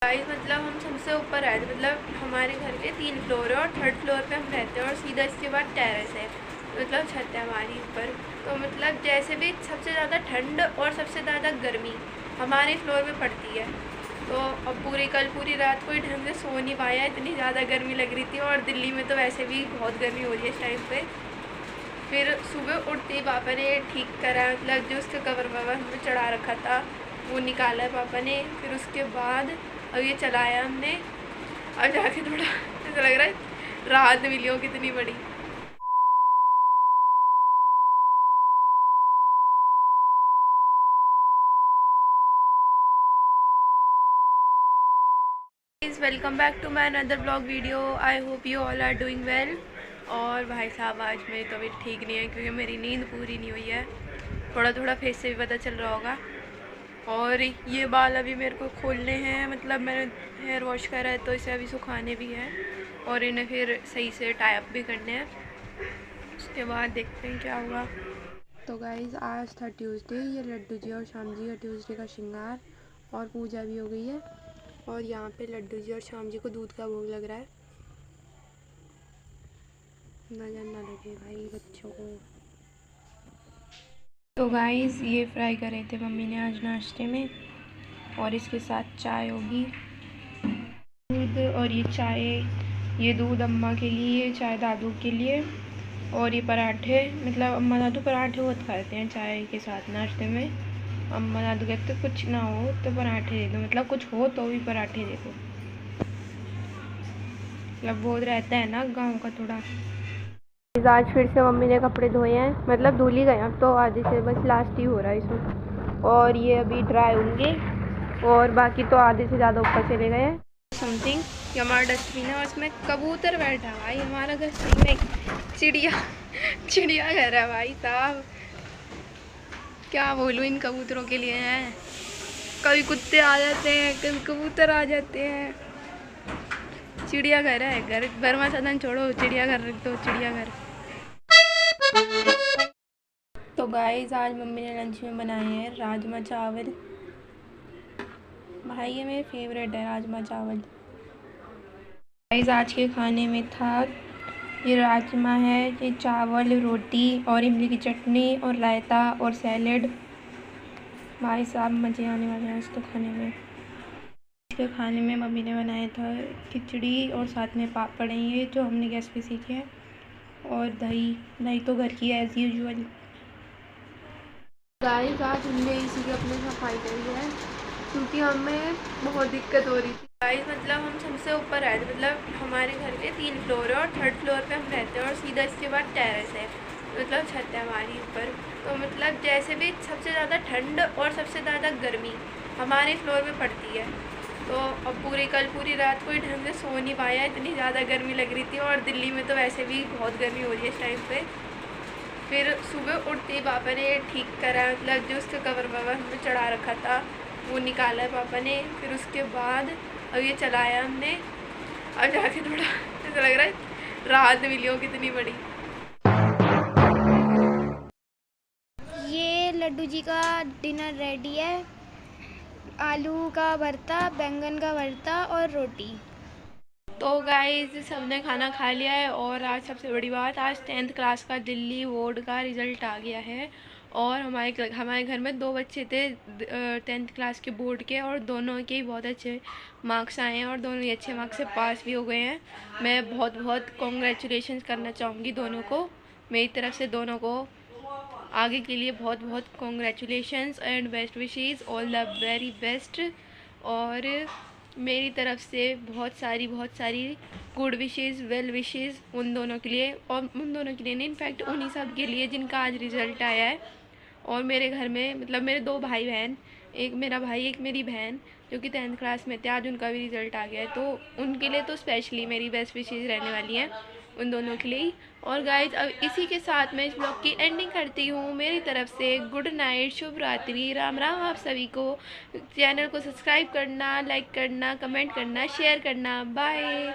Guys मतलब हम सबसे ऊपर आए थे। मतलब हमारे घर के 3 फ्लोर है और 3rd फ्लोर पे हम रहते हैं और सीधा इसके बाद टेरेस है, मतलब छत है हमारी ऊपर। तो मतलब जैसे भी सबसे ज़्यादा ठंड और सबसे ज़्यादा गर्मी हमारे फ्लोर में पड़ती है। तो अब कल पूरी रात कोई ढंग से सो नहीं पाया, इतनी ज़्यादा गर्मी लग रही थी। और दिल्ली में तो वैसे भी बहुत गर्मी हो रही है इस टाइम पे। फिर सुबह उठते ही पापा ने ठीक करा, मतलब जो उसका कवर ववर हमने चढ़ा रखा था वो निकाला है पापा ने। फिर उसके बाद अब ये चलाया हमने, अब जाके थोड़ा ऐसा लग रहा है राहत मिली हो कितनी बड़ी। Welcome back to my another blog video. I hope you all are doing well. और भाई साहब आज मेरी तबीयत ठीक नहीं है क्योंकि मेरी नींद पूरी नहीं हुई है। थोड़ा थोड़ा फेस से भी पता चल रहा होगा। और ये बाल अभी मेरे को खोलने हैं, मतलब मैंने हेयर वॉश करा है तो इसे अभी सुखाने भी हैं और इन्हें फिर सही से टाई अप भी करने हैं। उसके बाद देखते हैं क्या हुआ। तो गाइज़ आज था ट्यूसडे। ये लड्डू जी और शाम जी का ट्यूसडे का श्रृंगार और पूजा भी हो गई है। और यहाँ पे लड्डू जी और शाम जी को दूध का भोग लग रहा है। नजर ना लगे भाई बच्चों को। तो गाइज़ ये फ्राई करे थे मम्मी ने आज नाश्ते में और इसके साथ चाय होगी। दूध और ये चाय, ये दूध अम्मा के लिए, चाय दादू के लिए। और ये पराठे, मतलब अम्मा दादू पराठे बहुत खाते हैं चाय के साथ नाश्ते में। अम्मा दादू कहते कुछ ना हो तो पराठे दे दो, मतलब कुछ हो तो भी पराठे दे दो। मतलब बहुत रहता है ना गांव का थोड़ा। आज फिर से मम्मी ने कपड़े धोए हैं, मतलब धुल ही गए, अब तो आधे से बस लास्ट ही हो रहा है इसमें। और ये अभी ड्राई होंगे और बाकी तो आधे से ज़्यादा ऊपर चले गए हैं। समथिंग ये हमारा डस्टबिन है और उसमें कबूतर बैठा है भाई। हमारा घर सही में चिड़िया घर है भाई साहब। क्या बोलूँ इन कबूतरों के लिए है। कभी कुत्ते आ जाते हैं, कभी कबूतर आ जाते हैं। चिड़िया घर है, घर बर्मा सदन छोड़ो, चिड़िया घर रख दो, चिड़िया घर। तो गाइस आज मम्मी ने लंच में बनाए हैं राजमा चावल। भाई ये मेरे फेवरेट है राजमा चावल। गाइस आज के खाने में था ये राजमा है, ये चावल, रोटी और इमली की चटनी और रायता और सैलेड। भाई साहब मज़े आने वाले हैं आज तो खाने में। आज के खाने में मम्मी ने बनाया था खिचड़ी और साथ में पापड़ हैं ये जो हमने गैस पे सीखे हैं। और दही, दही तो घर की है एज़ यूजुअल। गाइस आज हमने इसी की अपनी सफाई करी है क्योंकि हमें बहुत दिक्कत हो रही थी। गाइस मतलब हम सबसे ऊपर आए थे। मतलब हमारे घर के 3 फ्लोर है और 3rd फ्लोर पे हम रहते हैं और सीधा इसके बाद टेरेस है, मतलब छत है हमारी ऊपर। तो मतलब जैसे भी सबसे ज़्यादा ठंड और सबसे ज़्यादा गर्मी हमारे फ्लोर में पड़ती है। तो अब कल पूरी रात कोई ढंग से सो नहीं पाया, इतनी ज़्यादा गर्मी लग रही थी। और दिल्ली में तो वैसे भी बहुत गर्मी हो रही है इस टाइम पे। फिर सुबह उठते ही पापा ने ठीक करा, मतलब जो उसका कवर ववर हमने चढ़ा रखा था वो निकाला है पापा ने। फिर उसके बाद अब ये चलाया हमने, अब जाके थोड़ा ऐसा लग रहा है राहत मिली हो कितनी बड़ी। ये लड्डू जी का डिनर रेडी है। आलू का भरता, बैंगन का भरता और रोटी। तो गाइस सबने खाना खा लिया है और आज सबसे बड़ी बात, आज 10th क्लास का दिल्ली बोर्ड का रिज़ल्ट आ गया है। और हमारे घर में 2 बच्चे थे 10th क्लास के बोर्ड के और दोनों के ही बहुत अच्छे मार्क्स आए हैं और दोनों ही अच्छे मार्क्स से पास भी हो गए हैं। मैं बहुत बहुत कॉन्ग्रेचुलेशन करना चाहूँगी दोनों को, मेरी तरफ से दोनों को आगे के लिए बहुत बहुत congratulations and best wishes, all the very best. और मेरी तरफ से बहुत सारी गुड विशेज़, वेल विशेज़ उन दोनों के लिए, और उन दोनों के लिए नहीं, इनफैक्ट उन्हीं सब के लिए जिनका आज रिज़ल्ट आया है। और मेरे घर में मतलब मेरे 2 भाई बहन, एक मेरा भाई एक मेरी बहन जो कि 10th क्लास में थे, आज उनका भी रिज़ल्ट आ गया है। तो उनके लिए तो स्पेशली मेरी बेस्ट विशेज़ रहने वाली हैं, उन दोनों के लिए ही। और गाइज अब इसी के साथ मैं इस ब्लॉग की एंडिंग करती हूँ। मेरी तरफ से गुड नाइट, शुभ रात्रि, राम राम आप सभी को। चैनल को सब्सक्राइब करना, लाइक करना, कमेंट करना, शेयर करना। बाय।